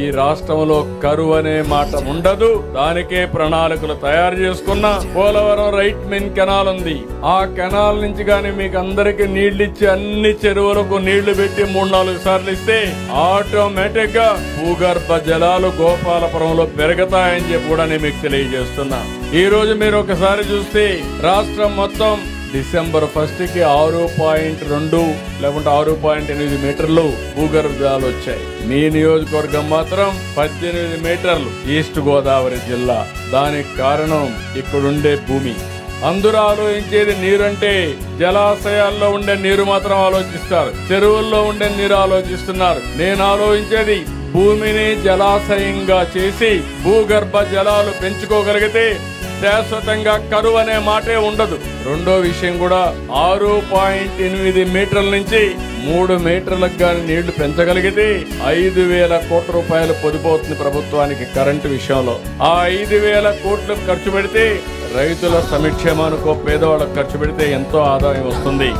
ఈ రాష్ట్రంలో కరువు అనే మాట ఉండదు. దానికే ప్రణాళికలు తయారు చేసుకున్న పోలవరం రైట్ మెయిన్ కెనాల్ ఉంది. ఆ కెనాల్ నుంచి గాని మీకు అందరికి నీళ్లు ఇచ్చి అన్ని చెరువులకు నీళ్లు పెట్టి 3-4 సార్లు ఇస్తే ఆటోమేటిక్ గా భూగర్భ జలాలు గోపాలపురంలో పెరుగుతాయని చెప్పి కూడా నేను మీకు తెలియజేస్తున్నా. ఈ రోజు మీరు ఒకసారి చూస్తే రాష్ట్రం మొత్తం డిసెంబర్ 1 కి 6.2 లేకుంటే 6.8 మీటర్లు భూగర్భ జలాలు వచ్చాయి. మీ నియోజకవర్గం మాత్రం 18 మీటర్లు. ఈస్ట్ గోదావరి జిల్లా. దానికి కారణం ఇక్కడుండే భూమి. అందరూ ఆలోచించేది నీరంటే జలాశయాల్లో ఉండే నీరు మాత్రం ఆలోచిస్తారు, చెరువుల్లో ఉండే నీరు ఆలోచిస్తున్నారు. నేను ఆలోచించేది భూమిని జలాశయంగా చేసి భూగర్భ జలాలు పెంచుకోగలిగితే శాశ్వతంగా కరువు అనే మాటే ఉండదు. రెండో విషయం కూడా 6.8 మీటర్ల నుంచి 3 మీటర్లకు గాని నీళ్లు పెంచగలిగితే 5,000 కోట్ల రూపాయలు పొదుపవుతుంది ప్రభుత్వానికి కరెంటు విషయంలో. ఆ 5,000 కోట్లు ఖర్చు పెడితే రైతుల సంక్షేమానికో పేదవాళ్ళకు ఖర్చు పెడితే ఎంతో ఆదాయం వస్తుంది.